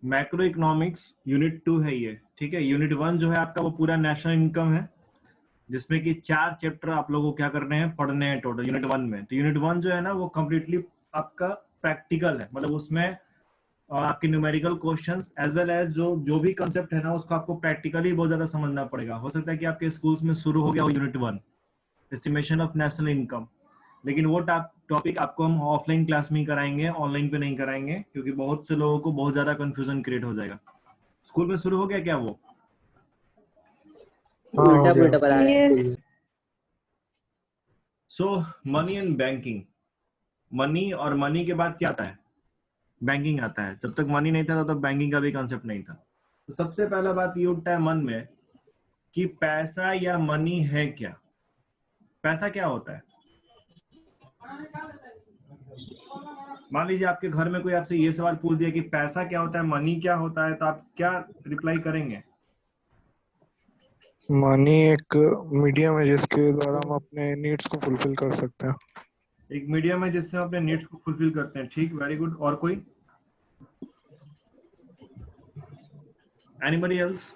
Macro economics unit 2 है ये, ठीक है। यूनिट 1 जो है आपका वो पूरा नेशनल इनकम है, जिसमें कि 4 चैप्टर आप लोगों को क्या करने हैं, पढ़ने हैं टोटल यूनिट 1 में। तो यूनिट 1 जो है ना वो कम्प्लीटली आपका प्रैक्टिकल है, मतलब उसमें आपके numerical questions as well as जो जो भी कंसेप्ट है ना उसको आपको प्रैक्टिकली बहुत ज्यादा समझना पड़ेगा। हो सकता है कि आपके स्कूल्स में शुरू हो गया हो unit 1 estimation of national income, लेकिन वो टॉपिक आपको हम ऑफलाइन क्लास में ही कराएंगे, ऑनलाइन पे नहीं कराएंगे, क्योंकि बहुत से लोगों को बहुत ज्यादा कंफ्यूजन क्रिएट हो जाएगा। स्कूल में शुरू हो गया क्या वो? उल्टा पुल्टा पढ़ा रहे हैं स्कूल में। सो मनी एंड बैंकिंग, मनी और मनी के बाद क्या आता है, बैंकिंग आता है। जब तक मनी नहीं था तब तक बैंकिंग का भी कॉन्सेप्ट नहीं था। तो सबसे पहला बात ये उठता है मन में कि पैसा या मनी है क्या, पैसा क्या होता है। मान लीजिए आपके घर में कोई आपसे ये सवाल पूछ दिया कि पैसा क्या होता है, मनी क्या होता है, तो आप क्या रिप्लाई करेंगे? मनी एक मीडियम है जिसके द्वारा हम अपने नीड्स को फुलफिल कर सकते हैं। एक मीडियम है जिससे हम अपने नीड्स को फुलफिल करते हैं, ठीक, वेरी गुड। और कोई, एनीबडी एल्स?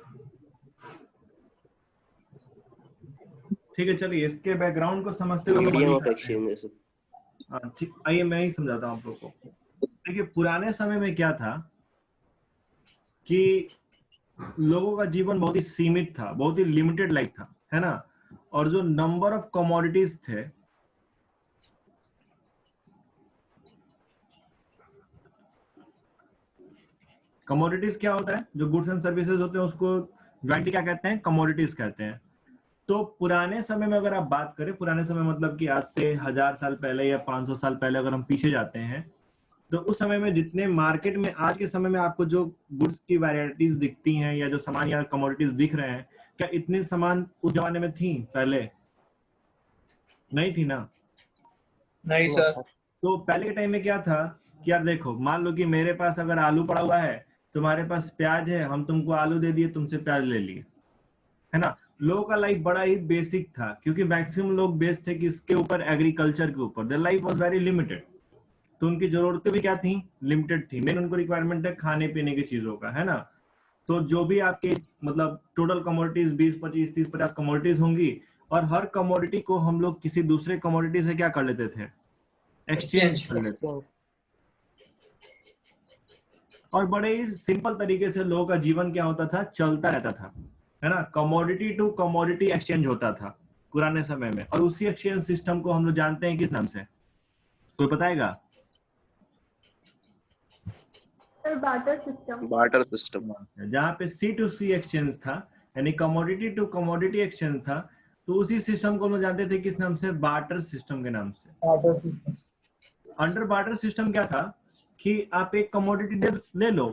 ठीक है, चलिए इसके बैकग्राउंड को समझते हुए मीडियम ऑफ एक्सचेंज। हाँ ठीक, आइए मैं ही समझाता हूँ आप लोग को। देखिए पुराने समय में क्या था कि लोगों का जीवन बहुत ही सीमित था, बहुत ही लिमिटेड लाइफ था, है ना। और जो नंबर ऑफ कमोडिटीज थे, कमोडिटीज क्या होता है, जो गुड्स एंड सर्विसेज होते हैं उसको ज्वाइंटली क्या कहते हैं, कमोडिटीज कहते हैं। तो पुराने समय में अगर आप बात करें, पुराने समय मतलब कि आज से 1000 साल पहले या 500 साल पहले अगर हम पीछे जाते हैं, तो उस समय में जितने मार्केट में आज के समय में आपको जो गुड्स की वैरायटीज दिखती हैं या जो सामान या कमोडिटीज दिख रहे हैं, क्या इतने सामान उस जमाने में थी पहले? नहीं थी ना। नहीं सर। तो पहले के टाइम में क्या था कि यार देखो, मान लो कि मेरे पास अगर आलू पड़ा हुआ है, तुम्हारे पास प्याज है, हम तुमको आलू दे दिए, तुमसे प्याज ले लिए, है ना। लोगों का लाइफ बड़ा ही बेसिक था, क्योंकि मैक्सिमम लोग बेस्ड थे किसके ऊपर, एग्रीकल्चर के ऊपर। Their life was very limited, तो उनकी जरूरतें भी क्या थी, लिमिटेड थी। मेन उनको रिक्वायरमेंट है खाने पीने की चीजों का, है ना। तो जो भी आपके मतलब टोटल कमोडिटीज 20 25 30 50 कमोडिटीज होंगी, और हर कमोडिटी को हम लोग किसी दूसरे कमोडिटी से क्या कर लेते थे, एक्सचेंज कर लेते। और बड़े ही सिंपल तरीके से लोगों का जीवन क्या होता था, चलता रहता था, है ना। कमोडिटी टू कमोडिटी एक्सचेंज होता था पुराने समय में, और उसी एक्सचेंज सिस्टम को हम लोग जानते हैं किस नाम से, कोई बताएगा? Barter system. Barter system. जहाँ पे सी टू सी एक्सचेंज था, यानी कमोडिटी टू कमोडिटी एक्सचेंज था, तो उसी सिस्टम को हम लोग जानते थे किस नाम से, बार्टर सिस्टम के नाम से। अंडर बार्टर सिस्टम क्या था कि आप एक कमोडिटी ले लो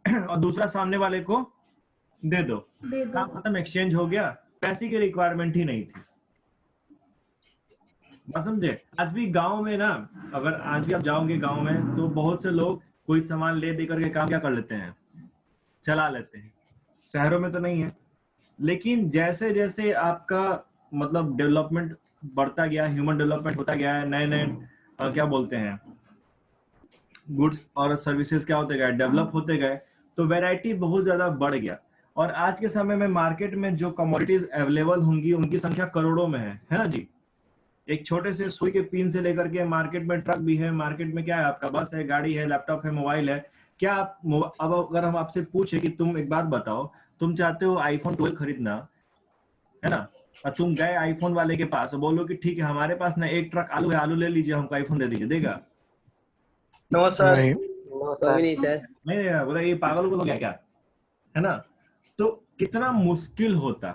और दूसरा सामने वाले को दे दो, काम खत्म, एक्सचेंज हो गया, पैसे की रिक्वायरमेंट ही नहीं थी। बात समझे? आज भी गांव में ना, अगर आज भी आप जाओगे गांव में, तो बहुत से लोग कोई सामान ले दे करके काम क्या कर लेते हैं, चला लेते हैं। शहरों में तो नहीं है, लेकिन जैसे जैसे आपका मतलब डेवलपमेंट बढ़ता गया, ह्यूमन डेवलपमेंट होता गया है, नए नए क्या बोलते हैं, गुड्स और सर्विसेज क्या होते गए, डेवलप होते गए, तो वैरायटी बहुत ज्यादा बढ़ गया। और आज के समय में मार्केट में जो कमोडिटीज अवेलेबल होंगी उनकी संख्या करोड़ों में है ना जी। एक छोटे से सुई के पिन से लेकर के मार्केट में ट्रक भी है, मार्केट में क्या है आपका, बस है, गाड़ी है, लैपटॉप है, मोबाइल है। क्या आप अब अगर हम आपसे पूछे कि तुम एक बात बताओ, तुम चाहते हो आईफोन 12 खरीदना, है ना, और तुम गए आईफोन वाले के पास और बोलो कि ठीक है हमारे पास ना एक ट्रक आलू है, आलू ले लीजिए, हमको आईफोन दे दीजिए, देगा? No sir. नहीं, नहीं सर। नहीं बोला ये पागल को क्या, है ना। तो कितना मुश्किल होता।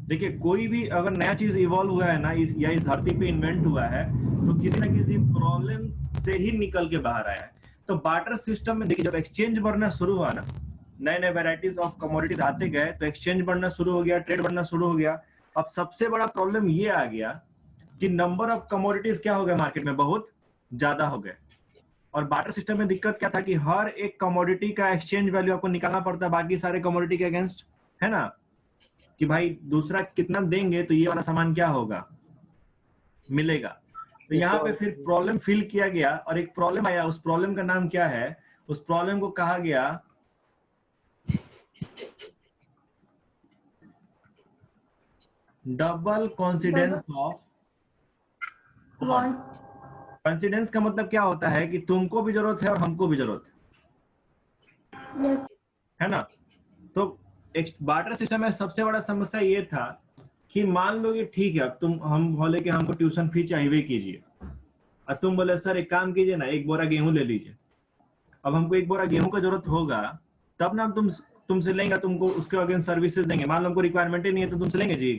देखिए कोई भी अगर नया चीज इवॉल्व हुआ है ना, या इस धरती पे इन्वेंट हुआ है, तो किसी ना किसी प्रॉब्लम से ही निकल के बाहर आया है। तो बार्टर सिस्टम में देखिए, जब एक्सचेंज बढ़ना शुरू हुआ ना, नए नए वेराइटीज ऑफ कमोडिटीज आते गए, तो एक्सचेंज बढ़ना शुरू हो गया, ट्रेड बढ़ना शुरू हो गया। अब सबसे बड़ा प्रॉब्लम ये आ गया कि नंबर ऑफ कमोडिटीज क्या हो गए मार्केट में, बहुत ज्यादा हो गए। और बार्टर सिस्टम में दिक्कत क्या था कि हर एक कमोडिटी का एक्सचेंज वैल्यू आपको निकालना पड़ता है बाकी सारे कमोडिटी के अगेंस्ट, है ना, कि भाई दूसरा कितना देंगे तो ये वाला सामान क्या होगा, मिलेगा। तो यहाँ पे फिर प्रॉब्लम फील किया गया और एक प्रॉब्लम आया, उस प्रॉब्लम का नाम क्या है, उस प्रॉब्लम को कहा गया double coincidence of Want. Coincidence का मतलब क्या होता है कि तुमको भी जरूरत है और हमको भी जरूरत Yes. है ना। तो एक बार्टर सिस्टम में सबसे बड़ा समस्या ये था कि मान लो कि ठीक है, अब तुम हम बोले कि हमको ट्यूशन फी चाहिए कीजिए, और तुम बोले सर एक काम कीजिए ना, एक बोरा गेहूं ले लीजिए। अब हमको एक बोरा गेहूं का जरूरत होगा तब ना हम तुमसे लेंगे, तुमको उसके अगेंस्ट सर्विसेज देंगे। मान लो हमको रिक्वायरमेंट ही नहीं है तो तुमसे लेंगे जी?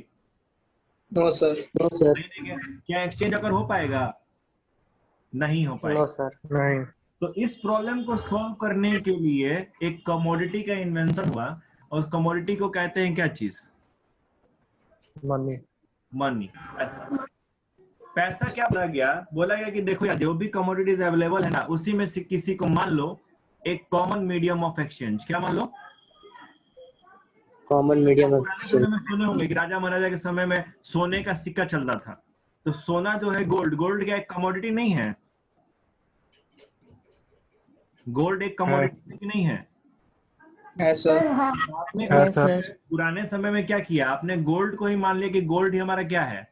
No sir. No sir. नहीं देंगे। क्या एक्सचेंज अगर हो पाएगा? नहीं हो पाएगा। No sir. नहीं। तो इस प्रॉब्लम को सॉल्व करने के लिए एक कमोडिटी का इन्वेंशन हुआ, और उस कमोडिटी को कहते हैं क्या चीज? मनी। मनी, पैसा। पैसा क्या बोला गया? बोला गया कि देखो यार, जो भी कमोडिटीज अवेलेबल है ना, उसी में से किसी को मान लो एक कॉमन मीडियम ऑफ एक्सचेंज। क्या मान लो? कॉमन मीडियम ऑफ पुराने एक्सचेंज। समय में सुने होंगे कि राजा महाराजा के समय में सोने का सिक्का चलता था। तो सोना जो है, गोल्ड क्या एक कमोडिटी नहीं है? गोल्ड एक कमोडिटी नहीं है? है सर। Sir, हाँ. आपने है सर। पुराने समय में क्या किया? आपने गोल्ड को ही मान लिया कि गोल्ड ही हमारा क्या है?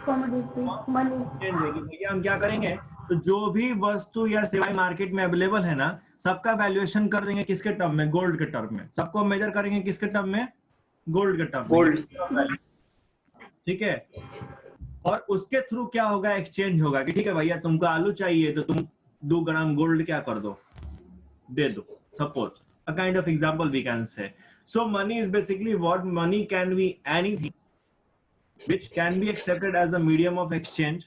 Commodity. Money. एक्सचेंज है कि भैया हम क्या करेंगे, तो जो भी वस्तु या सेवाएं मार्केट में अवेलेबल है ना, सबका वैल्यूएशन कर देंगे किसके टर्म में? गोल्ड के टर्म में। सबको मेजर करेंगे किसके टर्म में? गोल्ड के टर्म में। गोल्ड। ठीक है। और उसके थ्रू क्या होगा? एक्सचेंज होगा कि ठीक है भैया, तुमको आलू चाहिए तो तुम 2 ग्राम गोल्ड क्या कर दो, दे दो। Suppose a kind of example we can say. So money is basically what? Money can be anything which can be accepted as a medium of exchange,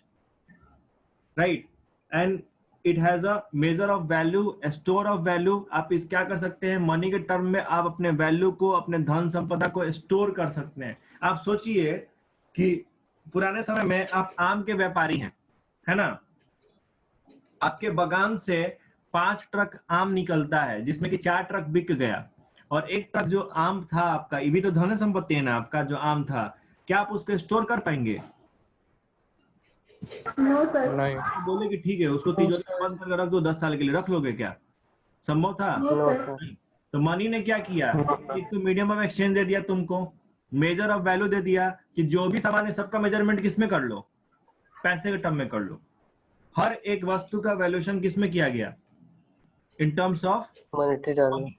right? And it has a measure of value, a store of value. आप इस क्या कर सकते हैं? Money के term में आप अपने वैल्यू को, अपने धन संपदा को स्टोर कर सकते हैं। आप सोचिए कि पुराने समय में आप आम के व्यापारी हैं, है ना, आपके बागान से 5 ट्रक आम निकलता है, जिसमें कि 4 ट्रक बिक गया, और एक ट्रक जो आम था आपका, ये भी तो धन संपत्ति है ना आपका, जो आम था, क्या आप उसको स्टोर कर पाएंगे? No, sir. नहीं। बोले कि ठीक है उसको तिजोरी में बंद करके रख दो, 10 साल के लिए रख लोगे? क्या संभव था? No, no sir. सर। तो मनी ने क्या किया? एक तो मीडियम ऑफ एक्सचेंज दे दिया तुमको, मेजर ऑफ वैल्यू दे दिया कि जो भी सामान है सबका मेजरमेंट किसमें कर लो? पैसे के टर्म में कर लो। हर एक वस्तु का वैल्यूएशन किसमें किया गया? In terms of monetary term. money.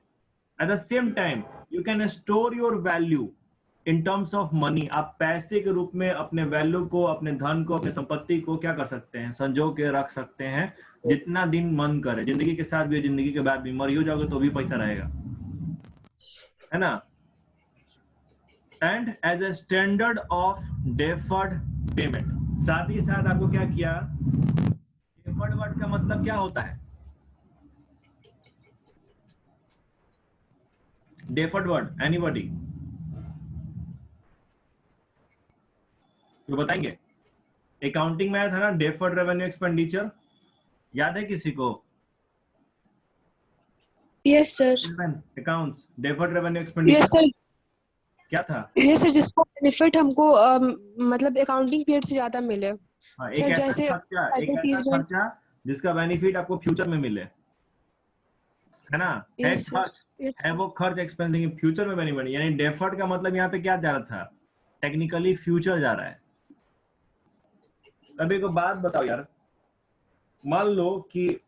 At the same time, you can store your value in terms of money. आप पैसे के रूप में अपने वैल्यू को, अपने धन को, अपने संपत्ति को क्या कर सकते हैं? संजो के रख सकते हैं जितना दिन मन करे। जिंदगी के साथ भी, जिंदगी के बाद भी, मर हो जाओगे तो भी पैसा रहेगा, है ना। And as a standard of deferred payment. साथ ही साथ आपको क्या किया? डेफर्ड वर्ड का मतलब क्या होता है? डेफर्ड वर्ड एनीबॉडी तो बताएंगे? अकाउंटिंग में आया था ना डेफर्ड रेवेन्यू एक्सपेंडिचर, याद है किसी को? Yes sir. Accounts deferred revenue expenditure yes sir. क्या था? यस सर, जिसका बेनिफिट हमको मतलब अकाउंटिंग पीरियड से ज्यादा मिले। हाँ, सर, एक जैसे ऐसा खर्चा जिसका बेनिफिट आपको फ्यूचर में मिले, है ना। Yes sir. है वो खर्च एक्सपेंसिंग फ्यूचर में बेनिफिट। यानी डेफर्ड का मतलब यहाँ पे क्या जा रहा था? टेक्निकली फ्यूचर जा रहा है। अभी को बात बताओ यार, मान लो कि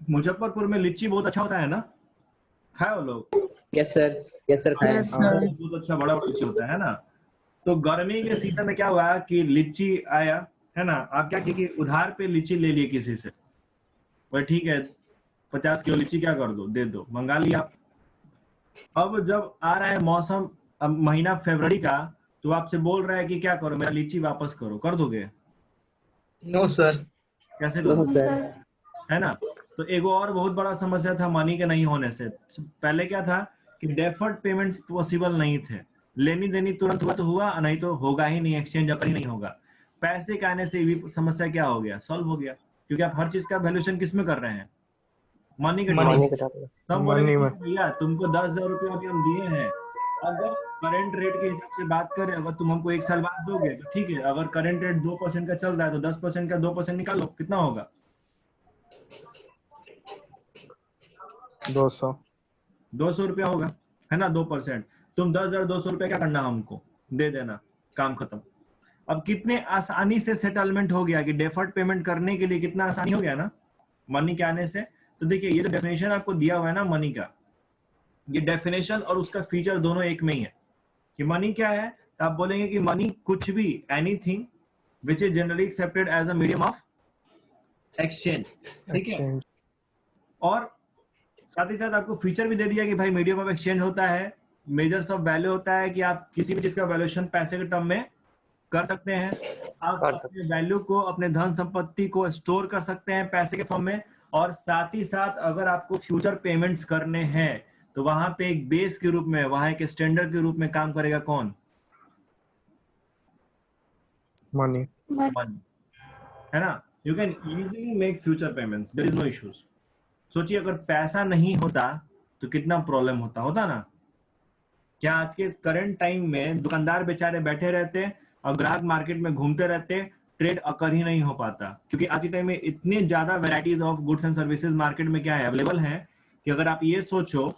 मुजफ्फरपुर में लीची बहुत अच्छा होता है ना, खाए वो लोग? Yes sir. Yes sir. Yes, sir. बहुत अच्छा बड़ा लीची होता है ना। तो गर्मी के सीजन में क्या हुआ कि लीची आया, है ना, आप क्या किए? उधार पे लीची ले लिए किसी से, भाई ठीक है 50 किलो लीची क्या कर दो, दे दो, मंगा लिया। अब जब आ रहा है मौसम, अब महीना फरवरी का, तो आपसे बोल रहा है कि क्या करो, मेरा लीची वापस करो, कर दोगे? No sir. कैसे नो करोगे? सर। है ना। तो एक और बहुत बड़ा समस्या था मनी के नहीं होने से। पहले क्या था कि डेफर्ड पेमेंट्स पॉसिबल नहीं थे, लेनी देनी तुरंत हुआ तो हुआ, नहीं तो होगा ही नहीं, एक्सचेंज अगर ही नहीं होगा। पैसे के आने से भी समस्या क्या हो गया? सॉल्व हो गया, क्योंकि आप हर चीज का वैल्यूएशन किस में कर रहे हैं? मनी के Money. मनी के टर्म में। तब मनी बोले में। भैया तुमको 10,000 रुपये अभी हम दिए हैं, अगर करंट रेट के हिसाब से बात करें, अगर तुम हमको 1 साल बाद दोगे तो ठीक है, अगर करंट रेट 2% का चल रहा है तो 10% का 2% निकालो, कितना होगा? 200। ₹200 होगा, है ना, 2%। तुम 10,200 रुपया क्या करना हमको दे देना, काम खत्म। अब कितने आसानी से सेटलमेंट हो गया कि डेफर्ड पेमेंट करने के लिए कितना आसानी हो गया ना मनी के आने से। तो देखिए ये जो डेफिनेशन आपको दिया हुआ है ना मनी का, ये डेफिनेशन और उसका फीचर दोनों एक में ही है। कि मनी क्या है, तो आप बोलेंगे कि मनी कुछ भी, anything which is generally accepted as a medium of exchange, ठीक है। एक्सचेंज। और साथ ही साथ आपको फीचर भी दे दिया कि भाई मीडियम ऑफ एक्सचेंज होता है, मेजर्स ऑफ वैल्यू होता है कि आप किसी भी चीज का वैल्यूएशन पैसे के टर्म में कर सकते हैं। आप कर सकते अपने वैल्यू को, अपने धन संपत्ति को स्टोर कर सकते हैं पैसे के फॉर्म में। और साथ ही साथ अगर आपको फ्यूचर पेमेंट्स करने हैं तो वहां पे एक बेस के रूप में, वहां एक स्टैंडर्ड के रूप में काम करेगा कौन? मनी। मनी, है ना। You can easily make future payments, there is no issues. सोचिए अगर पैसा नहीं होता तो कितना प्रॉब्लम होता ना। क्या आज के करंट टाइम में दुकानदार बेचारे बैठे रहते और ग्राहक मार्केट में घूमते रहते, ट्रेड अकर ही नहीं हो पाता। क्योंकि आज के टाइम में इतने ज्यादा varieties of goods and services market में क्या है, अवेलेबल है, कि अगर आप ये सोचो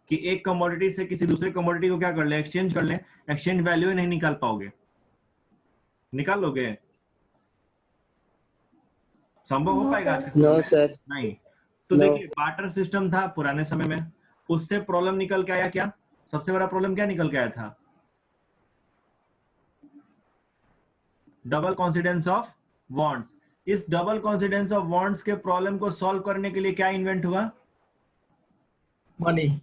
कि एक कमोडिटी से किसी दूसरे कमोडिटी को क्या कर ले, एक्सचेंज कर ले, एक्सचेंज वैल्यू ही नहीं निकाल पाओगे। निकाल लोगे? संभव हो पाएगा आज के समय नो में? सर। नहीं। तो No. देखिए बार्टर सिस्टम था पुराने समय में, उससे प्रॉब्लम निकल के आया क्या? सबसे बड़ा प्रॉब्लम क्या निकल के आया था? Double coincidence of bonds. इस डबल कॉन्सिडेंस ऑफ बॉन्ड्स के प्रॉब्लम को सॉल्व करने के लिए क्या इन्वेंट हुआ? मनी।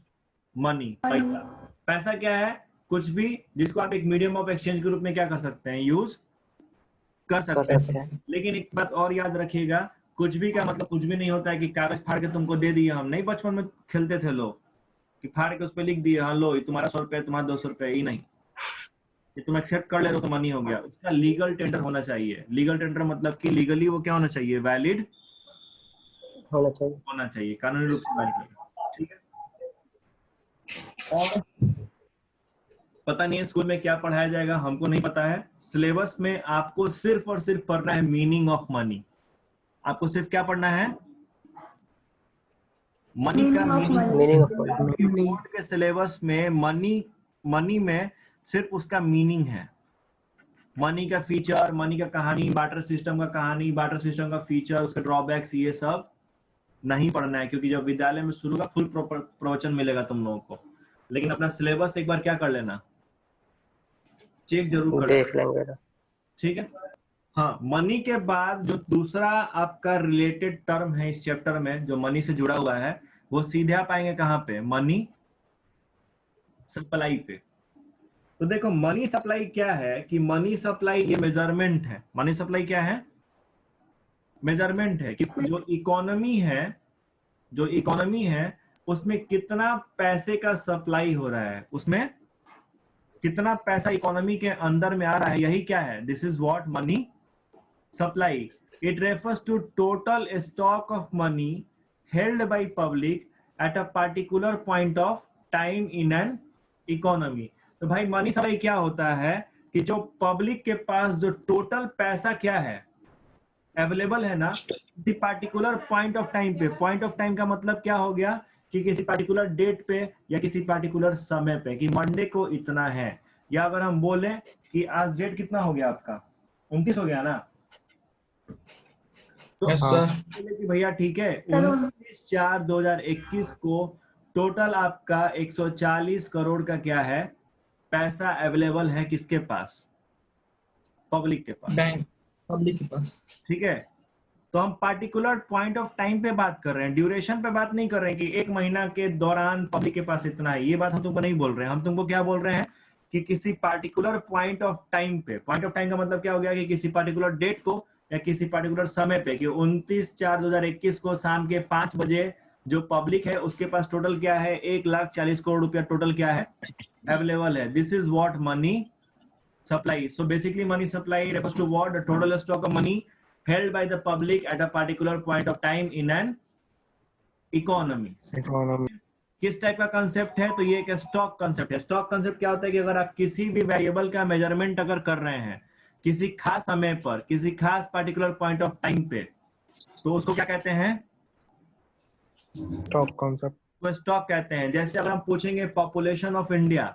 मनी, पैसा। पैसा क्या है? कुछ भी जिसको आप एक मीडियम ऑफ एक्सचेंज के रूप में क्या कर सकते हैं, यूज कर सकते हैं। लेकिन एक बात और याद रखिएगा, कुछ भी का मतलब कुछ भी नहीं होता है कि कागज फाड़ के तुमको दे दिए। हम नहीं बचपन में खेलते थे लोग कि फाड़ के उस पर लिख दिए, हाँ लो ये तुम्हारा 100 रुपए, तुम्हारा 200 रुपए, ही नहीं। ये तुम एक्सेप्ट कर ले तो मनी हो गया। उसका लीगल टेंडर होना चाहिए। लीगल टेंडर मतलब कि लीगली वो क्या होना चाहिए, वैलिड होना चाहिए। होना चाहिए, कानूनी रूप से वैलिड। ठीक है। और पता नहीं है स्कूल में क्या पढ़ाया जाएगा, हमको नहीं पता है। सिलेबस में आपको सिर्फ और सिर्फ पढ़ना है मीनिंग ऑफ मनी। आपको सिर्फ क्या पढ़ना है, मनी का मीनिंग ऑफ मीनिंग। बोर्ड के सिलेबस में मनी में सिर्फ उसका मीनिंग है। मनी का फीचर, मनी का कहानी, बार्टर सिस्टम का कहानी, बार्टर सिस्टम का फीचर, उसके ड्रॉबैक्स, ये सब नहीं पढ़ना है। क्योंकि जब विद्यालय में शुरू का फुल प्रवचन मिलेगा तुम लोगों को। लेकिन अपना सिलेबस एक बार क्या कर लेना, चेक जरूर कर देख लेंगे। ठीक है। हाँ, मनी के बाद जो दूसरा आपका रिलेटेड टर्म है इस चैप्टर में जो मनी से जुड़ा हुआ है, वो सीधे आप आएंगे कहाँ पे, मनी सप्लाई पे। तो देखो मनी सप्लाई क्या है कि मनी सप्लाई ये मेजरमेंट है। मनी सप्लाई क्या है, मेजरमेंट है कि जो इकोनॉमी है उसमें कितना पैसे का सप्लाई हो रहा है, उसमें कितना पैसा इकोनॉमी के अंदर में आ रहा है, यही क्या है, this is what money supply. It refers to total stock of money held by public at a particular point of time in an economy. तो भाई मनी सप्लाई क्या होता है कि जो पब्लिक के पास जो टोटल पैसा क्या है अवेलेबल है ना, किसी पार्टिकुलर पॉइंट ऑफ टाइम पे। पॉइंट ऑफ टाइम का मतलब क्या हो गया कि किसी पार्टिकुलर डेट पे या किसी पार्टिकुलर समय पे, कि मंडे को इतना है। या अगर हम बोले कि आज डेट कितना हो गया आपका, 29 हो गया ना, तो यस सर। कि भैया ठीक है 29/4/2021 को टोटल आपका 140 करोड़ का क्या है, पैसा अवेलेबल है किसके पास, पब्लिक के पास, बैंक पब्लिक के पास। ठीक है। तो हम पार्टिकुलर पॉइंट ऑफ टाइम पे बात कर रहे हैं, ड्यूरेशन पे बात नहीं कर रहे हैं कि एक महीना के दौरान पब्लिक के पास इतना है। ये बात हम तुमको नहीं बोल रहे हैं। हम तुमको क्या बोल रहे हैं कि किसी पार्टिकुलर पॉइंट ऑफ टाइम पे। पॉइंट ऑफ टाइम का मतलब क्या हो गया कि किसी पार्टिकुलर डेट को या किसी पार्टिकुलर समय पे, कि 29/4/2021 को शाम के 5 बजे जो पब्लिक है उसके पास टोटल क्या है, 1,40 करोड़ रुपया टोटल क्या है अवेलेबल है। This is what money supply. So basically money supply refers to what, the total stock of money held by the public at a particular point of time in an economy. Economy. किस type का concept है, तो ये एक stock concept है। Stock concept क्या होता है कि अगर आप किसी भी वेरिएबल का मेजरमेंट अगर कर रहे हैं किसी खास समय पर, किसी खास पार्टिकुलर पॉइंट ऑफ टाइम पे, तो उसको क्या कहते हैं, स्टॉक कॉन्सेप्ट। उसको स्टॉक कहते हैं। जैसे अगर हम पूछेंगे पॉपुलेशन ऑफ इंडिया,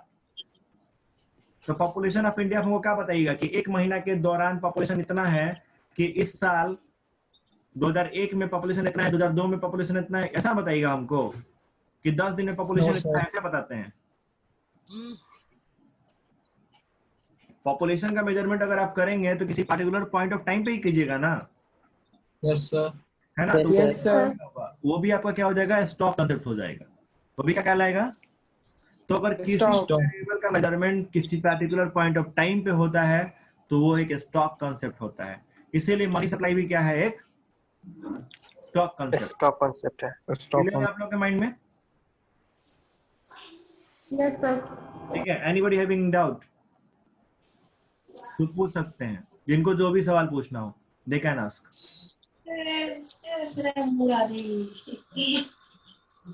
तो पॉपुलेशन ऑफ इंडिया हमको क्या बताइएगा कि एक महीना के दौरान पॉपुलेशन इतना है, कि इस साल 2001 में पॉपुलेशन इतना है, 2002 में पॉपुलेशन इतना है, ऐसा बताइएगा हमको कि 10 दिन में पॉपुलेशन No, इतना है, sir. ऐसे बताते हैं। पॉपुलेशन का मेजरमेंट अगर आप करेंगे तो किसी पर्टिकुलर पॉइंट ऑफ टाइम पे ही कीजिएगा ना, Yes, sir. है ना? Yes, तो Yes, sir. वो भी आपका क्या हो जाएगा, स्टॉक कंसेप्ट हो जाएगा। वो भी क्या कहलाएगा? तो अगर किसी Stock. वेरिएबल का मेजरमेंट किसी पर्टिकुलर पॉइंट ऑफ टाइम पे होता है तो वो एक स्टॉक कंसेप्ट होता है। इसीलिए मनी सप्लाई भी क्या है, एक स्टॉक कंसेप्ट। स्टॉक कॉन्सेप्ट है। स्टॉक आप लोग के माइंड में? Yes, sir. ठीक है, एनीबॉडी हैविंग डाउट तो पूछ सकते हैं, जिनको जो भी सवाल पूछना हो दे कैन आस्क।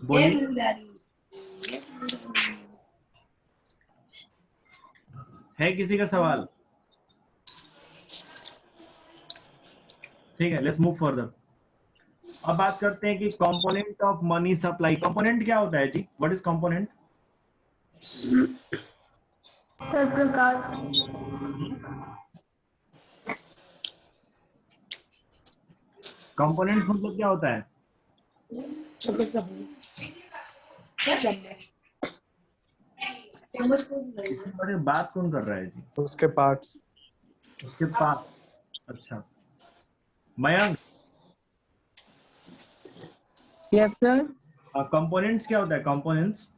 बोलिए, है किसी का सवाल? ठीक है, लेट्स मूव फर्दर। अब बात करते हैं कि component of money supply. Component क्या होता है जी? What is component? Sir, Prakash. Components मतलब क्या होता है? अरे बात कौन कर रहा है जी? उसके पार्ट्स। उसके पास। अच्छा, मयंक, यस सर। कंपोनेंट्स क्या होता है? कंपोनेंट्स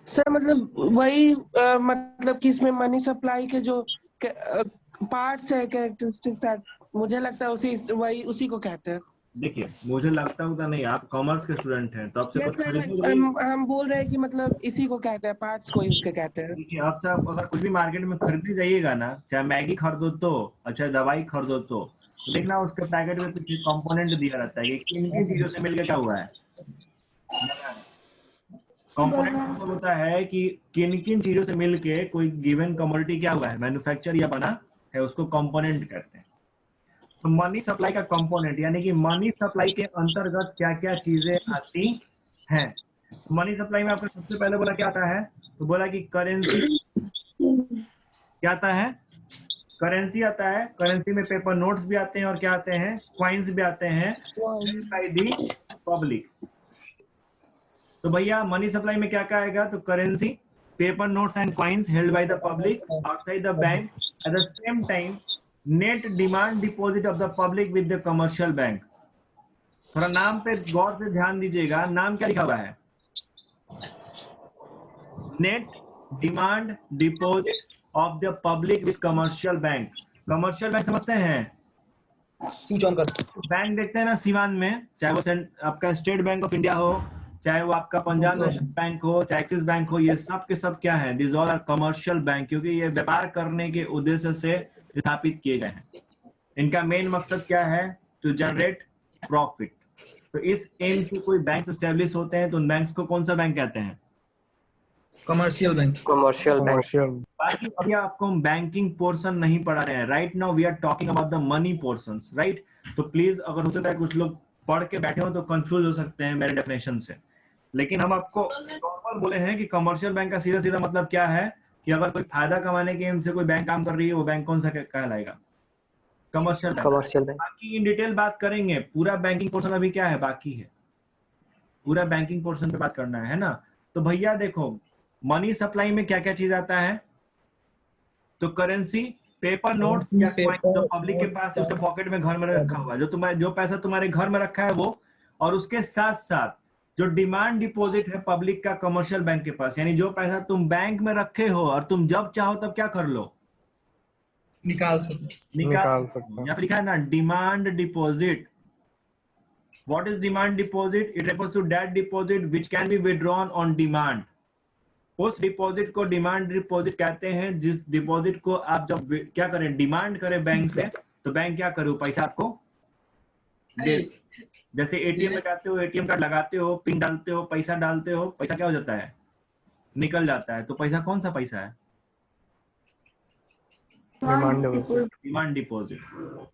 सर मतलब वही मतलब कि इसमें मनी सप्लाई के जो पार्ट्स है, कैरेक्टरिस्टिक्स है, मुझे लगता है उसी को कहते हैं। देखिए, मुझे लगता होगा नहीं, आप कॉमर्स के स्टूडेंट हैं तो आपसे यस कुछ सर, खरीदने के लिए- हम बोल रहे हैं कि मतलब इसी को कहते हैं, पार्ट्स को ही उसके कहते हैं। देखिए, आपसे आप अगर कुछ भी मार्केट में खरीदने जाइएगा ना, चाहे मैगी खरीदो तो, अच्छा दवाई खरीदो तो देखना उसके पैकेट में कुछ कंपोनेंट दिया रहता है कि किन किन चीजों से मिलकर क्या हुआ है। कंपोनेंट मतलब होता है कि किन किन चीजों से मिलके कोई गिवन कमोडिटी क्या हुआ है, मैन्युफैक्चर या बना है, उसको कंपोनेंट कहते हैं। तो मनी सप्लाई का कंपोनेंट यानी कि मनी सप्लाई के अंतर्गत क्या क्या चीजें आती हैं। मनी सप्लाई में आपको सबसे पहले बोला क्या आता है, तो बोला कि करेंसी क्या आता है, करेंसी आता है। करेंसी में पेपर नोट्स भी आते हैं और क्या आते हैं, क्वाइंस भी आते हैं बाय द पब्लिक। तो भैया मनी सप्लाई में क्या क्या आएगा, तो currency, paper notes and coins held by the public outside the bank at the same time net demand deposit of the public with the commercial bank. थोड़ा नाम पे गौर से ध्यान दीजिएगा, नाम क्या लिखा हुआ है, net demand deposit of the public with commercial bank. Commercial bank समझते हैं, स्विच ऑन कर। बैंक देखते हैं ना सीवान में, चाहे वो आपका स्टेट बैंक ऑफ इंडिया हो, चाहे वो आपका पंजाब नेशनल बैंक हो, चाहे एक्सिस बैंक हो, ये सब के सब क्या है, this all are commercial bank, क्योंकि ये व्यापार करने के उद्देश्य से स्थापित किए गए हैं। इनका मेन मकसद क्या है, टू जनरेट प्रॉफिट। तो इस एम से कोई बैंक एस्टेब्लिश होते हैं तो उन बैंक्स को कौन सा बैंक कहते हैं, commercial bank. Commercial bank. Commercial. बाकी अभी आपको हम बैंकिंग पोर्शन नहीं पढ़ा रहे हैं, right now we are talking about the money portions, right. तो प्लीज, अगर हो सकता है कुछ लोग पढ़ के बैठे हो तो कंफ्यूज हो सकते हैं मेरे डेफिनेशन से, लेकिन हम आपको नॉर्मल बोले हैं कि कमर्शियल बैंक का सीधा सीधा मतलब क्या है, कि अगर कोई फायदा कमाने के एम से कोई बैंक काम कर रही है, वो बैंक कौन सा कहलाएगा, कमर्शियल बैंक। Commercial bank. बाकी इन डिटेल बात करेंगे, पूरा बैंकिंग पोर्शन अभी क्या है, बाकी है, पूरा बैंकिंग पोर्शन पे बात करना है ना। तो भैया देखो, मनी सप्लाई में क्या क्या चीज आता है, तो करेंसी, पेपर नोट्स या कॉइन जो पब्लिक के पास है, उसके पॉकेट में घर में रखा हुआ है, जो पैसा तुम्हारे घर में रखा है वो, और उसके साथ साथ जो डिमांड डिपॉजिट है पब्लिक का कमर्शियल बैंक के पास, यानी जो पैसा तुम बैंक में रखे हो और तुम जब चाहो तब क्या कर लो, निकाल सकते। निकाल सकते हैं। यहाँ पे लिखा है ना, demand deposit. What is demand deposit? It refers to that deposit which can be withdrawn on demand. उस डिपॉजिट को डिमांड डिपॉजिट कहते हैं जिस डिपॉजिट को आप जब क्या करें, डिमांड करें बैंक से, तो बैंक क्या करे, पैसा आपको दे। जैसे एटीएम में जाते हो, एटीएम कार्ड लगाते हो, पिन डालते हो, पैसा डालते हो, पैसा क्या हो जाता है, निकल जाता है। तो पैसा कौन सा पैसा है, डिमांड डिपॉजिट। Demand deposit.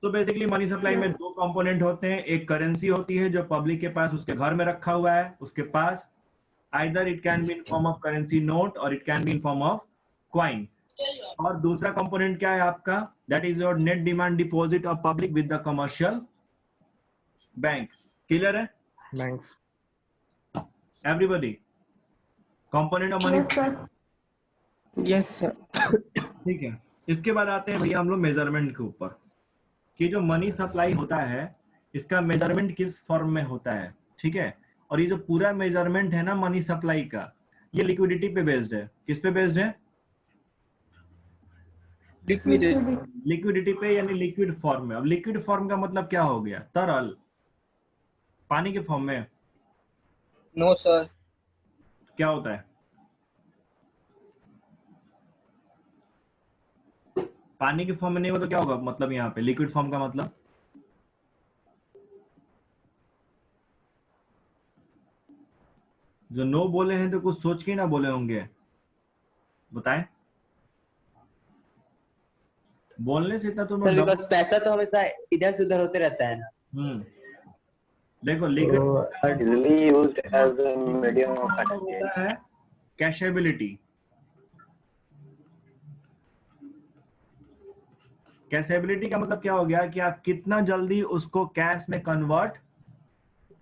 तो बेसिकली मनी सप्लाई में दो कंपोनेंट होते हैं, एक करेंसी होती है जो पब्लिक के पास उसके घर में रखा हुआ है उसके पास, either it can be in form of currency note और it can be in form of coin. और दूसरा कंपोनेंट क्या है आपका, that is your net demand deposit of public with the commercial bank. Clear है banks. Everybody? Component of money. Yes, sir. Yes sir. ठीक है, इसके बाद आते हैं भैया हम लोग मेजरमेंट के ऊपर कि जो मनी सप्लाई होता है इसका मेजरमेंट किस फॉर्म में होता है। ठीक है, और ये जो पूरा मेजरमेंट है ना मनी सप्लाई का, ये लिक्विडिटी पे बेस्ड है। किस पे बेस्ड है? लिक्विडिटी। लिक्विडिटी पे, यानी लिक्विड फॉर्म में। अब लिक्विड फॉर्म का मतलब क्या हो गया? तरल, पानी के फॉर्म में। No sir. क्या होता है? पानी के फॉर्म में नहीं हो तो क्या होगा? मतलब यहाँ पे लिक्विड फॉर्म का मतलब जो नो बोले हैं तो कुछ सोच के ही ना बोले होंगे, बताएं। बोलने से इतना तुम सर बिकॉज पैसा तो हमेशा इधर से उधर होते रहता है ना। देखो liquid easily used as a medium of exchange. होता है कैशेबिलिटी। कैशेबिलिटी का मतलब क्या हो गया कि आप कितना जल्दी उसको कैश में कन्वर्ट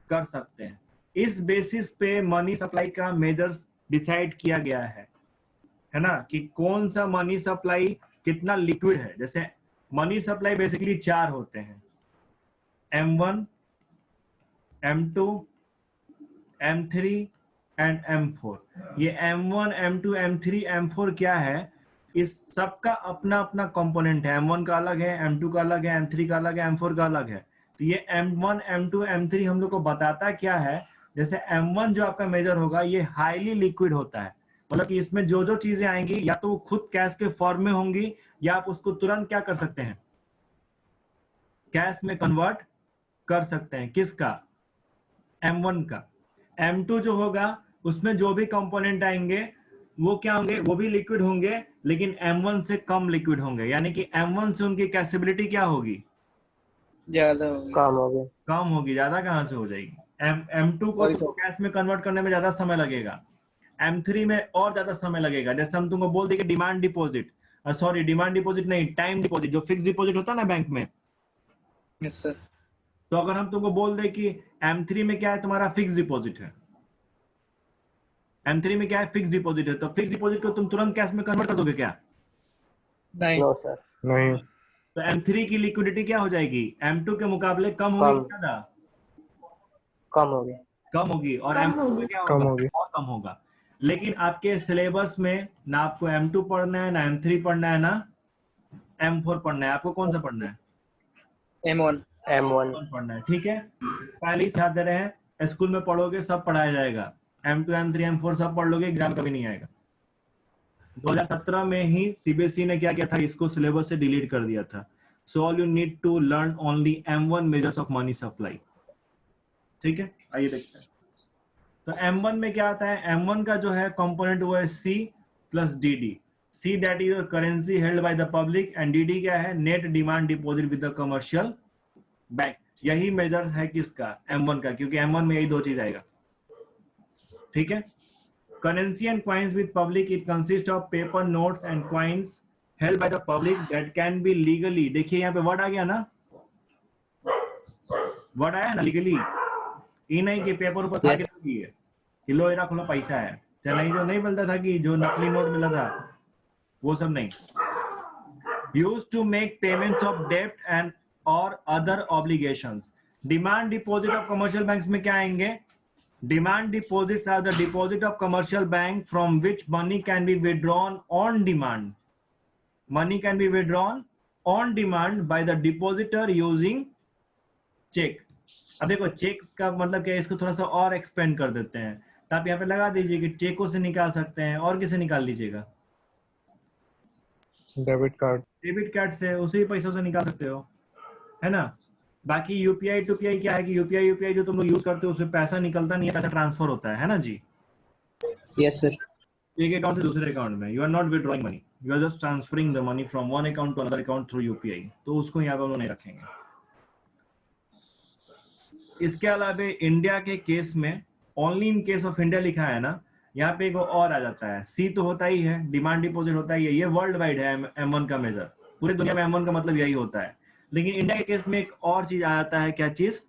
कर सकते हैं। इस बेसिस पे मनी सप्लाई का मेजर्स डिसाइड किया गया है ना, कि कौन सा मनी सप्लाई कितना लिक्विड है। जैसे मनी सप्लाई बेसिकली 4 होते हैं, M1, M2, M3 and M4। ये M1, M2, M3, M4 क्या है? इस सबका अपना अपना कंपोनेंट है। M1 का अलग है, M2 का अलग है, M3 का अलग है, M4 का अलग है। तो ये M1, M2, M3 हम लोग को बताता क्या है? जैसे M1 जो आपका मेजर होगा ये हाईली लिक्विड होता है, मतलब कि इसमें जो जो चीजें आएंगी या तो वो खुद कैश के फॉर्म में होंगी या आप उसको तुरंत क्या कर सकते हैं, कैश में कन्वर्ट कर सकते हैं। किसका? M1 का। M2 जो होगा उसमें जो भी कंपोनेंट आएंगे वो क्या होंगे? वो भी लिक्विड होंगे लेकिन M1 से कम लिक्विड होंगे, यानी कि M1 से उनकी कैपेसिटी क्या होगी? ज्यादा काम हो गया। कम होगी। ज्यादा कहां से हो जाएगी? M2 को तो कैश में कन्वर्ट करने में ज्यादा समय लगेगा, M3 में और ज्यादा समय लगेगा। जैसे हम तुमको बोल देंगे demand deposit, sorry demand deposit नहीं, टाइम डिपॉजिट, जो फिक्स डिपॉजिट होता है ना बैंक में। Yes sir. तो अगर हम तुमको बोल दे कि M3 में क्या है, तुम्हारा फिक्स डिपॉजिट है, M3 में क्या है? फिक्स डिपॉजिट है, तो फिक्स डिपॉजिट को तुम तुरंत कैश में कन्वर्ट कर दोगे क्या? नहीं। No sir. नहीं। तो M3 की लिक्विडिटी क्या हो जाएगी? M2 के मुकाबले कम होगी, कम। ज्यादा कम हो गया। कम होगी। और कम M4 में क्या कम होगा? होगी। और कम होगा। लेकिन आपके सिलेबस में ना आपको M2 पढ़ना है, ना M3 पढ़ना है, ना M4 पढ़ना है। आपको कौन सा पढ़ना है? M1। M1। पढ़ना है। ठीक है, पहले ही याद दे रहे हैं, स्कूल में पढ़ोगे सब पढ़ाया जाएगा, M2, M3, M4 सब पढ़ लोगे, एग्जाम कभी नहीं आएगा। 2017 में ही सीबीएसई ने क्या किया था, इसको सिलेबस से डिलीट कर दिया था। So all you need to learn only M1 measures of money supply. ठीक है, आइए देखते हैं। तो M1 में क्या आता है? M1 का जो है कंपोनेंट वो है C plus DD। C that is currency held by the public and DD क्या है? Net demand deposit with the commercial bank. यही मेजर है किसका? M1 का, क्योंकि M1 में यही दो चीज आएगा। ठीक है, currency and coins with public, it consist of paper, notes and coins held by the public that can be legally. देखिए यहाँ पे वर्ड आ गया ना, वर्ड आया ना लीगली। ये नहीं कि पेपर ऊपर था कि लो रख लो पैसा है, नहीं जो नहीं मिलता था कि जो नकली नोट मिला था वो सब नहीं। Used to make payments of डेब्ट एंड और other obligations. Demand deposit of commercial banks में क्या आएंगे? Demand deposits are the deposit of commercial bank from which money can be withdrawn on demand. Money can be withdrawn on demand by the depositor using cheque. अब देखो check का मतलब क्या है, इसको थोड़ा सा और एक्सपेंड कर देते हैं। तो आप यहाँ पे लगा दीजिए कि चेकों से निकाल सकते हैं, और किसे निकाल लीजिएगा? Debit card. डेबिट कार्ड से, उसी पैसों से निकाल सकते हो, है ना। बाकी यूपीआई टूपीआई क्या है कि यूपीआई जो तुम लोग यूज करते हो उसमें पैसा निकलता नहीं है, पैसा ट्रांसफर होता है ना जी। Yes sir. एक अकाउंट से दूसरे अकाउंट में, you are not withdrawing money. You are just transferring the money from one account to another account through UPI, तो उसको यहाँ पर हम लोग नहीं रखेंगे। इसके अलावा इंडिया के केस में only in case of India लिखा है ना, यहाँ पे एक और आ जाता है, सी तो होता ही है, डिमांड डिपॉजिट होता ही है, ये वर्ल्ड वाइड है M1 का मेजर, पूरी दुनिया में M1 का मतलब यही होता है। लेकिन इंडिया के केस में एक और चीज आ जाता है, क्या चीज?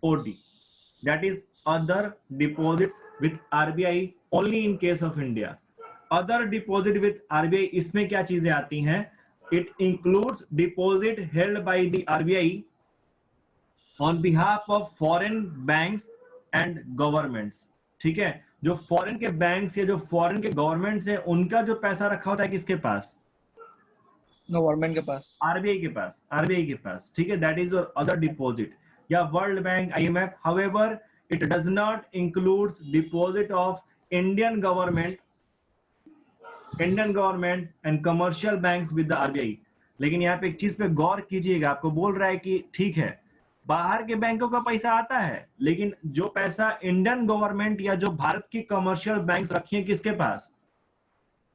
OD, that is other deposits with RBI only in case of India. Other deposit with RBI, इसमें क्या चीजें आती हैं? It includes deposit held by the RBI on behalf of foreign banks and governments. ठीक है, जो फॉरेन के banks या जो फॉरेन के गवर्नमेंट्स है, उनका जो पैसा रखा होता है किसके पास? गवर्नमेंट के पास, RBI के पास, RBI के पास। ठीक है, that is your other deposit या world bank, IMF। However it does not includes deposit of Indian government and commercial banks with the RBI। लेकिन यहाँ पे एक चीज पे गौर कीजिएगा, आपको बोल रहा है कि ठीक है बाहर के बैंकों का पैसा आता है, लेकिन जो पैसा इंडियन गवर्नमेंट या जो भारत की कमर्शियल बैंक्स रखी है किसके पास?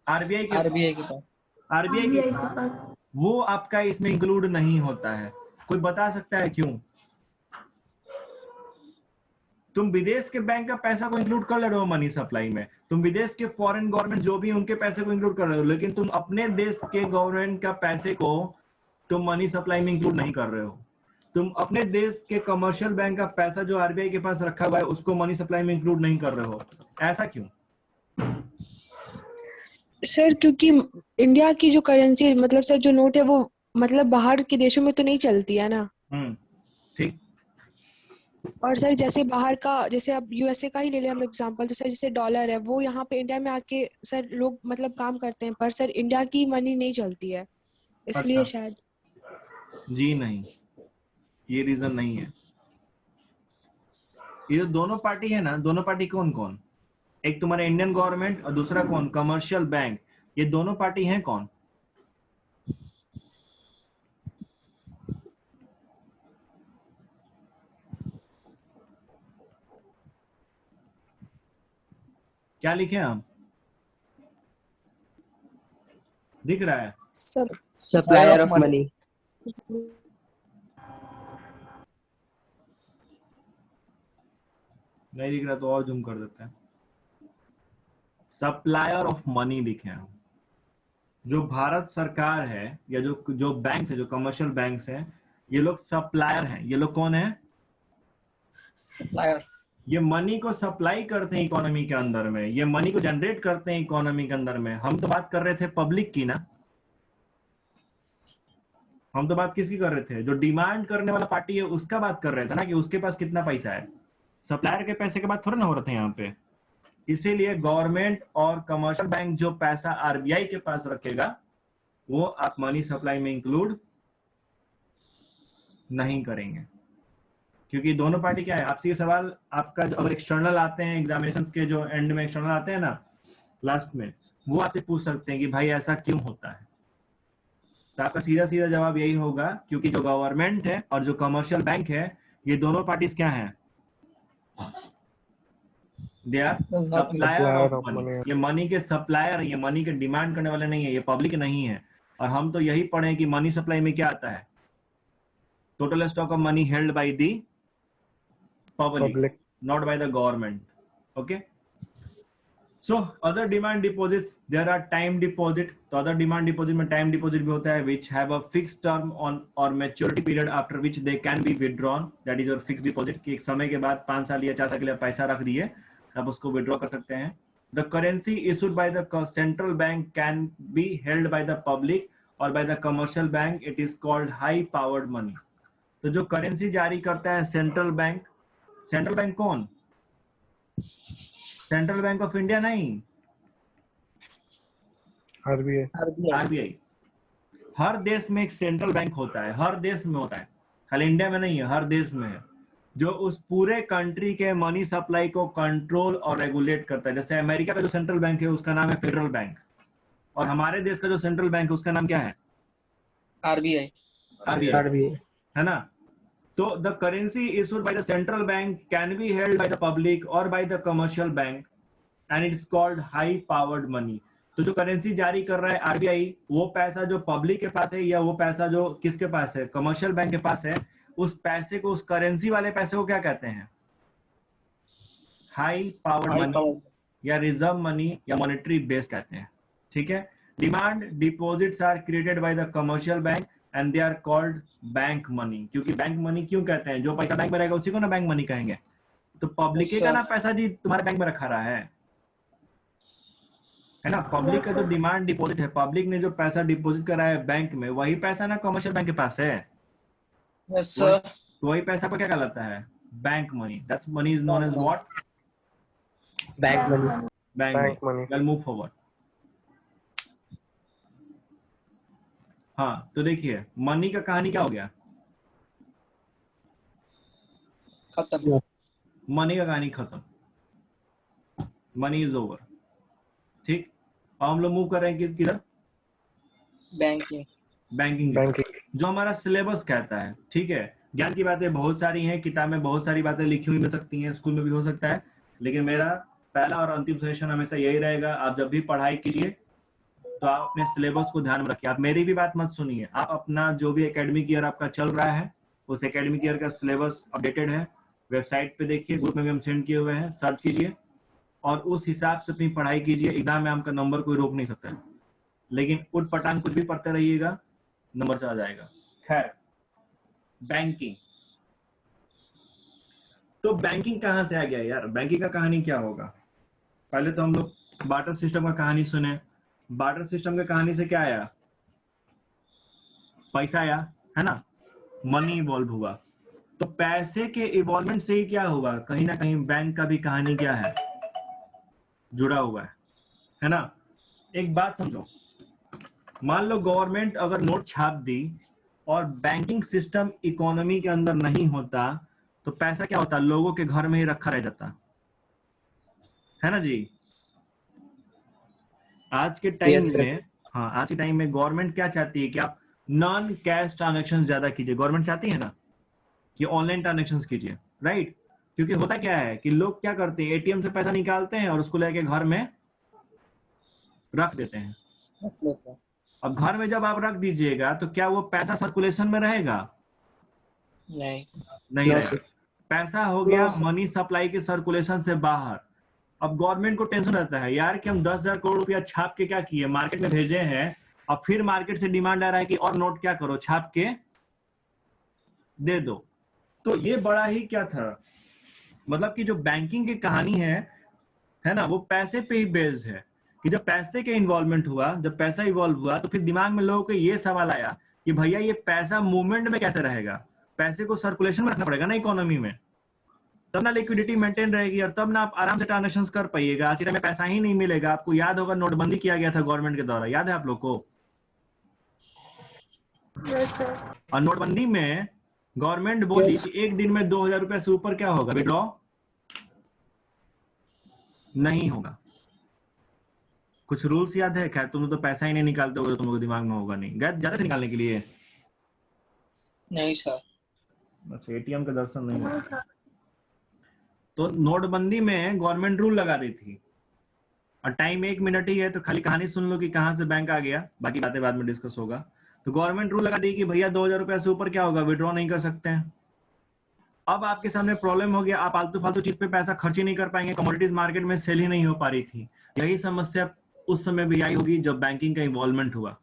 RBI के पास। RBI के पास, वो आपका इसमें इंक्लूड नहीं होता है। कोई बता सकता है क्यों? तुम विदेश के बैंक का पैसा को इंक्लूड कर ले रहे हो मनी सप्लाई में, तुम विदेश के फॉरेन गवर्नमेंट जो भी उनके पैसे को इंक्लूड कर रहे हो, लेकिन तुम अपने देश के गवर्नमेंट का पैसे को तुम मनी सप्लाई में इंक्लूड नहीं कर रहे हो। तुम अपने देश के कमर्शियल बैंक का पैसा जो RBI के पास रखा हुआ है उसको मनी सप्लाई में इंक्लूड नहीं कर रहे हो, ऐसा क्यों? सर क्योंकि इंडिया की जो करेंसी है, मतलब सर जो नोट है वो मतलब बाहर के देशों में तो नहीं चलती है ना। ठीक। और सर जैसे बाहर का, जैसे अब USA का ही ले लें हम एग्जांपल, तो सर जैसे डॉलर है वो यहाँ पे इंडिया में आके सर लोग मतलब काम करते हैं, पर सर इंडिया की मनी नहीं चलती है, इसलिए अच्छा। शायद। जी नहीं, ये रीजन नहीं है। ये जो दोनों पार्टी है ना, दोनों पार्टी कौन कौन? एक तुम्हारा इंडियन गवर्नमेंट और दूसरा कौन? Commercial bank. ये दोनों पार्टी हैं कौन? क्या लिखे हम? दिख रहा है? Sir supplier of money. नहीं दिख रहा तो और जूम कर देते हैं। सप्लायर ऑफ मनी लिखे हैं। जो भारत सरकार है या जो बैंक्स है, जो कमर्शियल बैंक्स हैं, ये लोग सप्लायर हैं। ये लोग कौन है? सप्लायर। ये मनी को सप्लाई करते हैं इकोनॉमी के अंदर में, ये मनी को जनरेट करते हैं इकोनॉमी के अंदर में। हम तो बात कर रहे थे पब्लिक की ना, हम तो बात किसकी कर रहे थे? जो डिमांड करने वाला पार्टी है उसका बात कर रहे थे ना, कि उसके पास कितना पैसा है। सप्लायर के पैसे के बात थोड़ा ना हो रहा था यहाँ पे। इसीलिए गवर्नमेंट और कमर्शियल बैंक जो पैसा RBI के पास रखेगा वो आप मनी सप्लाई में इंक्लूड नहीं करेंगे, क्योंकि दोनों पार्टी क्या है। आपसे ये सवाल आपका अगर एक्सटर्नल आते हैं, एग्जामिनेशन के जो एंड में एक्सटर्नल आते हैं ना लास्ट में, वो आपसे पूछ सकते हैं कि भाई ऐसा क्यों होता है। तो आपका सीधा सीधा जवाब यही होगा, क्योंकि जो गवर्नमेंट है और जो कमर्शियल बैंक है, ये दोनों पार्टीज क्या हैं? They are supplier of money. ये मनी के सप्लायर है, ये मनी के डिमांड करने वाले नहीं है, ये पब्लिक नहीं है। और हम तो यही पढ़े कि मनी सप्लाई में क्या आता है? Total stock of money held by the public, not by the government. Okay, so other demand deposits, there are time deposit. तो other demand deposit में time deposit भी होता है, which have a fixed term on or maturity period after which they can be withdrawn. That is your fixed deposit, कि एक समय के बाद 5 साल या 4 साल के लिए पैसा रख दिए, आप उसको withdraw कर सकते हैं। The currency issued by the central bank can be held by the public or by the commercial bank. It is called high powered money. तो जो करेंसी जारी करता है सेंट्रल बैंक, सेंट्रल बैंक कौन? सेंट्रल बैंक ऑफ इंडिया नहीं, RBI। हर देश में एक सेंट्रल बैंक होता है, हर देश में होता है, खाली इंडिया में नहीं है, हर देश में है, जो उस पूरे कंट्री के मनी सप्लाई को कंट्रोल और रेगुलेट करता है। जैसे अमेरिका का जो सेंट्रल बैंक है उसका नाम है फेडरल बैंक, और हमारे देश का जो सेंट्रल बैंक है उसका नाम क्या है? RBI, है ना। So the currency issued by the central bank can be held by the public or by the commercial bank, and it's called high powered money. तो जो करेंसी जारी कर रहा है आरबीआई, वो पैसा जो पब्लिक के पास है या वो पैसा जो किसके पास है, कमर्शियल बैंक के पास है, उस पैसे को, उस करेंसी वाले पैसे को क्या कहते हैं? हाई पावर्ड मनी या रिजर्व मनी या मॉनेटरी बेस कहते हैं। ठीक है। Demand deposits are created by the commercial bank and they are called bank money. क्योंकि बैंक मनी क्यों कहते हैं? जो पैसा बैंक में रहेगा उसी को ना बैंक मनी कहेंगे। तो पब्लिक का ना पैसा जी तुम्हारे बैंक में रखा रहा है ना। पब्लिक का जो डिमांड डिपॉजिट है, पब्लिक ने जो पैसा डिपॉजिट करा है बैंक में, वही पैसा ना कमर्शियल बैंक के पास है। Yes sir. तो वही पैसा को क्या कहलाता है? Bank money. That's money is known as what? Bank money. Bank money. We'll move forward. हाँ, तो देखिए मनी का कहानी क्या हो गया? खत्म। मनी का कहानी खत्म। Money is over. ठीक। अब हम लोग मूव कर रहे हैं किधर? बैंकिंग। बैंकिंग जो हमारा सिलेबस कहता है। ठीक है। ज्ञान की बातें बहुत सारी हैं, किताब में बहुत सारी बातें लिखी हुई मिल सकती हैं, स्कूल में भी हो सकता है, लेकिन मेरा पहला और अंतिम सजेशन हमेशा यही रहेगा, आप जब भी पढ़ाई कीजिए तो आप अपने सिलेबस को ध्यान में रखिए। आप मेरी भी बात मत सुनिए, आप अपना जो भी एकेडमिक ईयर आपका चल रहा है उस एकेडमिक ईयर का सिलेबस अपडेटेड है, वेबसाइट पे देखिए, ग्रुप में भी हम सेंड किए हुए हैं, सर्च कीजिए और उस हिसाब से अपनी पढ़ाई कीजिए। एग्जाम में आपका नंबर कोई रोक नहीं सकता है, लेकिन उठ पटांग कुछ भी पढ़ते रहिएगा, नंबर चला जाएगा। खैर, बैंकिंग। तो बैंकिंग कहां से आ गया यार? बैंकिंग का कहानी क्या होगा? पहले तो हम लोग बार्टर सिस्टम का कहानी सुने। बार्टर सिस्टम की कहानी से क्या आया? पैसा आया, है ना, मनी इवॉल्व हुआ। तो पैसे के इवॉल्वमेंट से ही क्या हुआ? कहीं ना कहीं बैंक का भी कहानी क्या है, जुड़ा हुआ है ना। एक बात समझो, मान लो गवर्नमेंट अगर नोट छाप दी और बैंकिंग सिस्टम इकोनॉमी के अंदर नहीं होता तो पैसा क्या होता? लोगों के घर में ही रखा रह जाता, है ना जी। आज के टाइम Yes, में, हाँ, आज के टाइम में गवर्नमेंट क्या चाहती है कि आप नॉन कैश ट्रांजैक्शन ज्यादा कीजिए। गवर्नमेंट चाहती है ना कि ऑनलाइन ट्रांजैक्शन कीजिए, राइट। क्योंकि होता क्या है कि लोग क्या करते हैं, एटीएम से पैसा निकालते हैं और उसको लेके घर में रख देते हैं। अब घर में जब आप रख दीजिएगा तो क्या वो पैसा सर्कुलेशन में रहेगा? नहीं रहेगा। पैसा हो गया मनी सप्लाई के सर्कुलेशन से बाहर। अब गवर्नमेंट को टेंशन रहता है यार कि हम 10,000 करोड़ रुपया छाप के क्या किए, मार्केट में भेजे हैं, और फिर मार्केट से डिमांड आ रहा है कि और नोट क्या करो, छाप के दे दो। तो ये बड़ा ही क्या था, मतलब कि जो बैंकिंग की कहानी है ना, वो पैसे पे ही बेस्ड है। कि जब पैसे के इन्वॉल्वमेंट हुआ, जब पैसा इवॉल्व हुआ, तो फिर दिमाग में लोगों को ये सवाल आया कि भैया ये पैसा मूवमेंट में कैसे रहेगा? पैसे को सर्कुलेशन में रखना पड़ेगा ना इकोनॉमी में, तब ना लिक्विडिटी मेंटेन रहेगी और तब ना आप आराम से ट्रांजेक्शन कर पाइएगा। आज के टाइम में पैसा ही नहीं मिलेगा। आपको याद होगा नोटबंदी किया गया था गवर्नमेंट के द्वारा, याद है आप लोग को? और नोटबंदी में गवर्नमेंट बोली कि एक दिन में 2,000 रुपए से ऊपर क्या होगा, विड्रॉ नहीं होगा। कुछ रूल्स याद है? खैर तुम तो पैसा ही नहीं निकालते हो, तुम लोग दिमाग में होगा नहीं। गए जाते थे निकालने के लिए? नहीं सर। अच्छा, एटीएम का दर्शन नहीं हुआ। तो नोटबंदी में गवर्नमेंट रूल लगा रही थी, और टाइम 1 मिनट ही है, तो खाली कहानी सुन लो कि कहां से बैंक आ गया, बाकी बातें बाद में डिस्कस होगा। तो गवर्नमेंट रूल लगा दी कि भैया 2,000 रुपए से ऊपर क्या होगा, विड्रॉ नहीं कर सकते हैं। अब आपके सामने प्रॉब्लम हो गया, आप आलतू फालतू चीज पे पैसा खर्च ही नहीं कर पाएंगे, कमोडिटीज मार्केट में सेल ही नहीं हो पा रही थी। यही समस्या उस समय भी आई होगी जब बैंकिंग का इन्वॉल्वमेंट हुआ,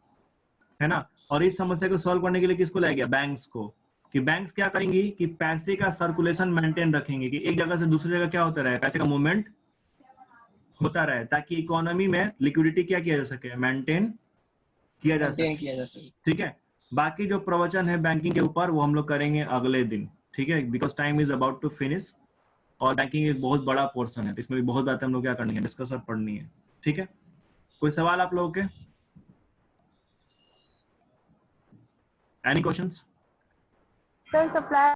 है ना। और इस समस्या को सॉल्व करने के लिए किसको लाया गया? बैंक्स को। कि बैंक्स क्या करेंगी कि पैसे का सर्कुलेशन मेंटेन रखेंगे, कि एक जगह से दूसरी जगह क्या होता रहे, पैसे का मूवमेंट होता रहे, ताकि इकोनॉमी में लिक्विडिटी क्या किया जा सके, मेंटेन किया जा सके। ठीक है। बाकी जो प्रवचन है बैंकिंग के ऊपर वो हम लोग करेंगे अगले दिन, ठीक है, because time is about to finish. और बैंकिंग एक बहुत बड़ा पोर्शन है, इसमें भी बहुत बातें हम लोग क्या करनी है, डिस्कस और पढ़नी है। ठीक है। कोई सवाल आप लोगों के? Any questions? Sir supply